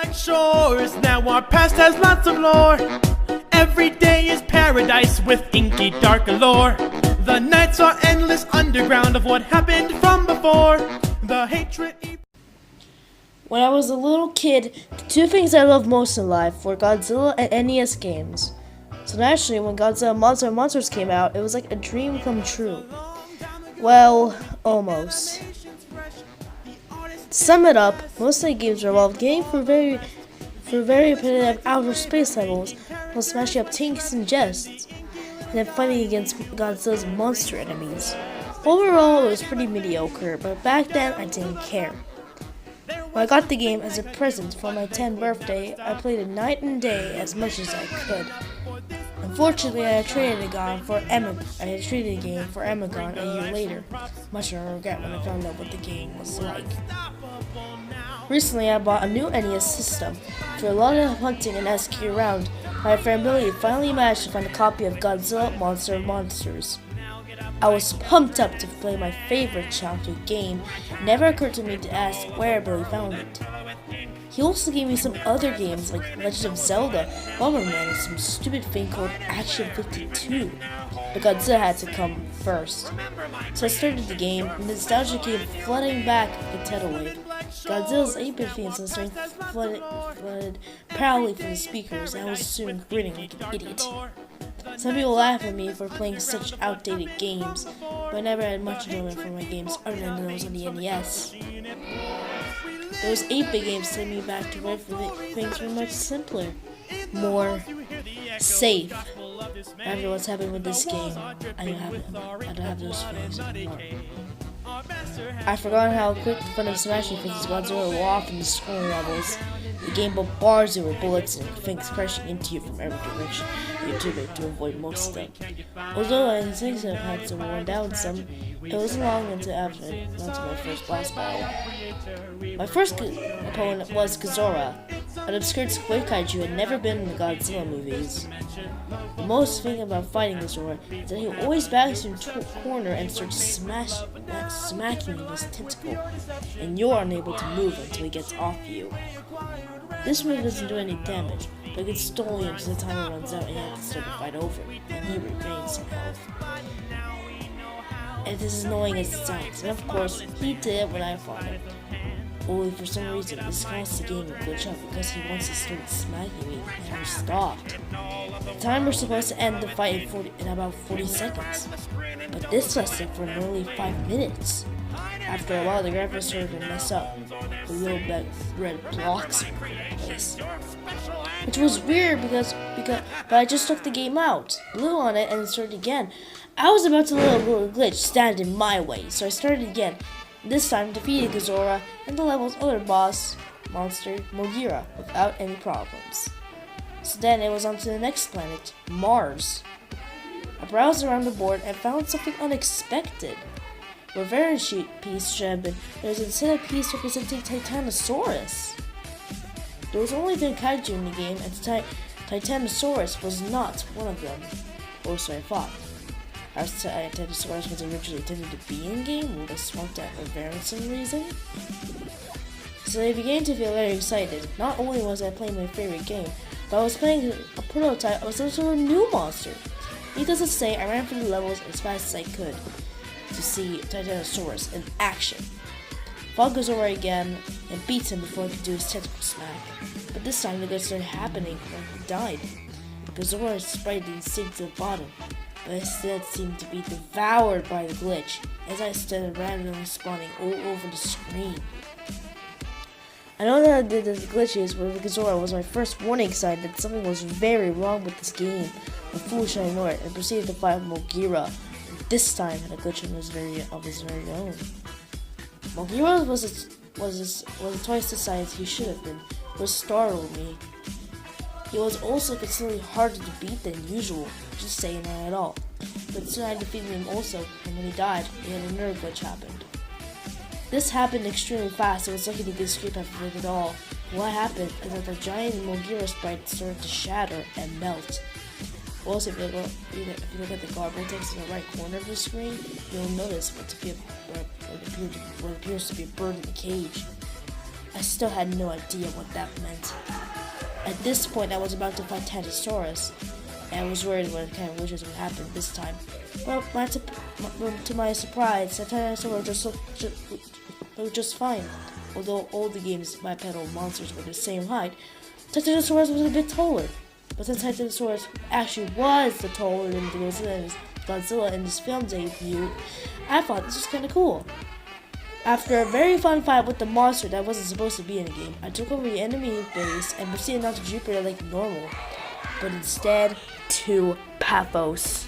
like shores. Now our past has lots of lore. Every day is paradise with inky dark allure. The nights are endless underground of what happened from before. The hatred. When I was a little kid, the two things I loved most in life were Godzilla and NES games. So naturally, when Godzilla Monsters came out, it was like a dream come true. Well, almost. To sum it up, most of the games revolved getting for very repetitive outer space levels while smashing up tanks and jests, and then fighting against Godzilla's monster enemies. Overall, it was pretty mediocre, but back then I didn't care. When I got the game as a present for my 10th birthday, I played it night and day as much as I could. Unfortunately, I had traded the game for Amigon a year later, much to my regret when I found out what the game was like. Recently, I bought a new NES system. For a lot of hunting and asking around, my friend Billy finally managed to find a copy of Godzilla Monsters. I was pumped up to play my favorite childhood game. It never occurred to me to ask where Billy found it. He also gave me some other games like Legend of Zelda, Bomberman, and some stupid thing called Action 52. But Godzilla had to come first. So I started the game, and nostalgia came flooding back like a tidal wave. Godzilla's 8-bit theme song flooded proudly from the speakers, and I was soon grinning like an idiot. Some people laugh at me for playing such outdated games, but I never had much enjoyment from my games other than those on the NES. Those 8-bit games sent me back to where things were much simpler, more safe. After what's happened with this game, I don't have those feelings anymore. I forgot how quick the fun of smashing things Godzilla will off in the scoring levels. The game bombards you with bullets and things crashing into you from every direction. You're too big to avoid most of them. Although I think I've had to worn down some, it wasn't long until after my first boss battle. My first opponent was Godzilla, an obscure squid kaiju who had never been in the Godzilla movies. The most thing about fighting Godzilla is that he always backs you into a corner and starts smacking you with his tentacle, and you're unable to move until he gets off you. This move doesn't do any damage, but it gets stolen until the timer runs out and you have to start the fight over, and he regains some health. And it is as annoying as it sounds, and of course, he did it when I fought him. Only for some reason, this caused the game to glitch out because he wants to start smacking me, and never stopped. The timer was supposed to end the fight in about 40 seconds, but this lasted for nearly 5 minutes. After a while, the graphics started to mess up. The little red blocks were in place. Which was weird but I just took the game out, blew on it, and then started again. I was about to let a little glitch stand in my way, so I started again. This time defeated Godzilla and the level's other boss, monster, Mogira, without any problems. So then it was on to the next planet, Mars. I browsed around the board and found something unexpected. Where very piece should have been, there was instead a piece representing Titanosaurus. There was only one kaiju in the game, and Titanosaurus was not one of them. Or so I thought. As Titanosaurus was originally intended to be in game, would I swapped out for some reason? So I began to feel very excited. Not only was I playing my favorite game, but I was playing a prototype of some sort of new monster. Needless to say, I ran through the levels as fast as I could to see Titanosaurus in action. Fought Godzilla again and beat him before he could do his tentacle smack. But this time the good started happening when he died. Godzilla sprite didn't sink to the bottom, but instead seemed to be devoured by the glitch as I started randomly spawning all over the screen. I know that I did the glitches with Godzilla was my first warning sign that something was very wrong with this game, but foolishly I ignored it and proceeded to fight Mogira. This time had a glitch of his very own. Mogira was twice the size he should have been, which startled me. He was also considerably harder to beat than usual, just saying that at all. But soon I defeated him also, and when he died, he had another glitch happened. This happened extremely fast, and it was lucky to get escape after it at all. What happened is that the giant Mogira sprite started to shatter and melt. Also, if you look at the garble text in the right corner of the screen, you'll notice what appears to be a bird in the cage. I still had no idea what that meant. At this point, I was about to fight Titasaurus, and I was worried what kind of witches would happen this time. Well, to my surprise, the Titasaurus was just fine. Although all the game's bipedal monsters were the same height, Titasaurus was a bit taller. But since Titasaurus actually was the taller than Godzilla in this film debut, I thought this was kinda cool. After a very fun fight with the monster that wasn't supposed to be in the game, I took over the enemy base and proceeded not to Jupiter like normal, but instead to Paphos.